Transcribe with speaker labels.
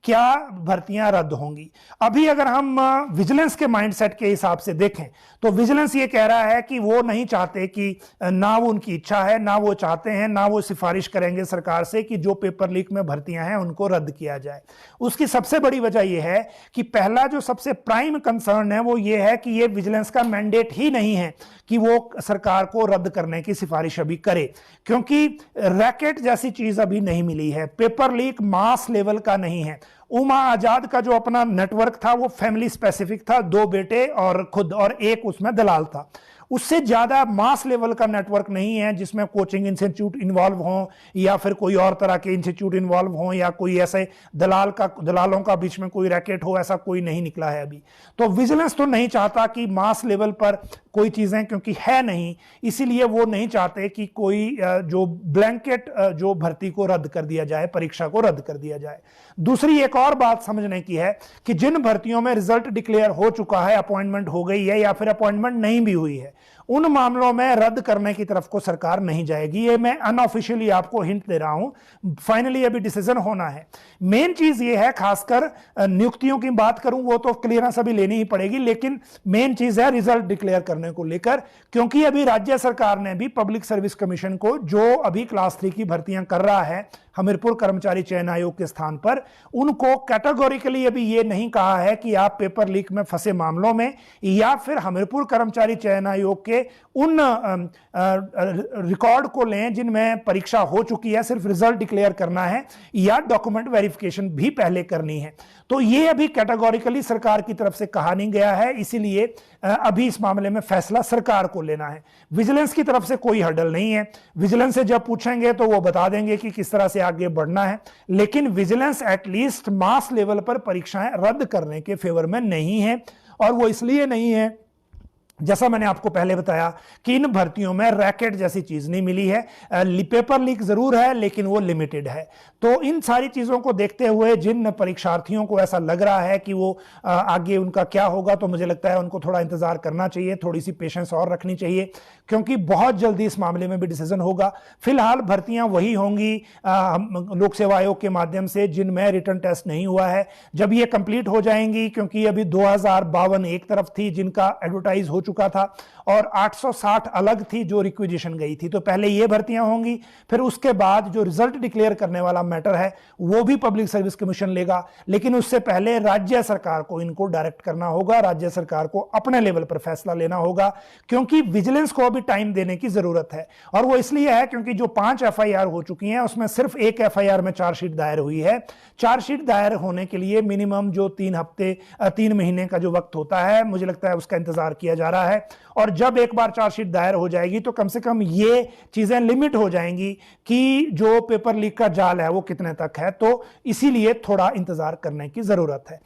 Speaker 1: क्या भर्तियां रद्द होंगी। अभी अगर हम विजिलेंस के माइंडसेट के हिसाब से देखें तो विजिलेंस ये कह रहा है कि वो नहीं चाहते कि, ना वो उनकी इच्छा है, ना वो चाहते हैं, ना वो सिफारिश करेंगे सरकार से कि जो पेपर लीक में भर्तियां हैं उनको रद्द किया जाए। उसकी सबसे बड़ी वजह यह है कि पहला जो सबसे प्राइम कंसर्न है वो ये है कि ये विजिलेंस का मैंडेट ही नहीं है कि वो सरकार को रद्द करने की सिफारिश अभी करे, क्योंकि रैकेट जैसी चीज अभी नहीं मिली है, पेपर लीक मास लेवल का नहीं है। उमा आजाद का जो अपना नेटवर्क था वो फैमिली स्पेसिफिक था, 2 बेटे और खुद, और एक उसमें दलाल था। उससे ज्यादा मास लेवल का नेटवर्क नहीं है जिसमें कोचिंग इंस्टीट्यूट इन्वॉल्व हों या फिर कोई और तरह के इंस्टीट्यूट इन्वॉल्व हों या कोई ऐसे दलालों का बीच में कोई रैकेट हो, ऐसा कोई नहीं निकला है अभी। तो विजिलेंस तो नहीं चाहता कि मास लेवल पर कोई चीजें, क्योंकि है नहीं, इसीलिए वो नहीं चाहते कि कोई जो ब्लैंकेट जो भर्ती को रद्द कर दिया जाए, परीक्षा को रद्द कर दिया जाए। दूसरी एक और बात समझने की है कि जिन भर्तियों में रिजल्ट डिक्लेयर हो चुका है, अपॉइंटमेंट हो गई है या फिर अपॉइंटमेंट नहीं भी हुई है, उन मामलों में रद्द करने की तरफ को सरकार नहीं जाएगी। ये मैं अनऑफिशियली आपको हिंट दे रहा हूं, फाइनली अभी डिसीजन होना है। मेन चीज ये है, खासकर नियुक्तियों की बात करूं वो तो क्लियरेंस अभी लेनी ही पड़ेगी, लेकिन मेन चीज है रिजल्ट डिक्लेयर करने को लेकर, क्योंकि अभी राज्य सरकार ने भी पब्लिक सर्विस कमीशन को, जो अभी क्लास 3 की भर्तियां कर रहा है हमीरपुर कर्मचारी चयन आयोग के स्थान पर, उनको कैटेगोरिकली अभी ये नहीं कहा है कि आप पेपर लीक में फंसे मामलों में या फिर हमीरपुर कर्मचारी चयन आयोग के उन रिकॉर्ड को लें जिनमें परीक्षा हो चुकी है, सिर्फ रिजल्ट डिक्लेयर करना है या डॉक्यूमेंट वेरिफिकेशन भी पहले करनी है। तो ये अभी कैटेगोरिकली सरकार की तरफ से कहा नहीं गया है, इसीलिए अभी इस मामले में फैसला सरकार को लेना है। विजिलेंस की तरफ से कोई हर्डल नहीं है, विजिलेंस से जब पूछेंगे तो वो बता देंगे कि किस तरह से आगे बढ़ना है, लेकिन विजिलेंस एटलीस्ट मास लेवल पर परीक्षाएं रद्द करने के फेवर में नहीं है। और वो इसलिए नहीं है, जैसा मैंने आपको पहले बताया कि इन भर्तियों में रैकेट जैसी चीज नहीं मिली है, पेपर लीक जरूर है लेकिन वो लिमिटेड है। तो इन सारी चीजों को देखते हुए जिन परीक्षार्थियों को ऐसा लग रहा है कि वो आगे उनका क्या होगा, तो मुझे लगता है उनको थोड़ा इंतजार करना चाहिए, थोड़ी सी पेशेंस और रखनी चाहिए, क्योंकि बहुत जल्दी इस मामले में भी डिसीजन होगा। फिलहाल भर्तियां वही होंगी लोक सेवा आयोग के माध्यम से जिनमें रिटर्न टेस्ट नहीं हुआ है। जब ये कंप्लीट हो जाएंगी, क्योंकि अभी 2052 एक तरफ थी जिनका एडवर्टाइज हो चुका था और 860 अलग थी जो रिक्विजिशन गई थी, तो पहले ये भर्तियां होंगी, फिर उसके बाद जो रिजल्ट डिक्लेयर करने वाला मैटर है वो भी पब्लिक सर्विस कमीशन लेगा, लेकिन उससे पहले राज्य सरकार को इनको डायरेक्ट करना होगा, राज्य सरकार को अपने लेवल पर फैसला लेना होगा, क्योंकि विजिलेंस को अभी टाइम देने की जरूरत है। और वो इसलिए है क्योंकि जो 5 एफआईआर हो चुकी हैं उसमें सिर्फ एक एफआईआर में चार्जशीट दायर हुई है। चार्जशीट दायर होने के लिए मिनिमम जो 3 महीने का जो वक्त होता है, मुझे लगता है उसका इंतजार किया जा रहा है। और जब एक बार चार्जशीट दायर हो जाएगी तो कम से कम ये चीजें लिमिट हो जाएंगी कि जो पेपर लीक का जाल है वो कितने तक है, तो इसीलिए थोड़ा इंतजार करने की जरूरत है।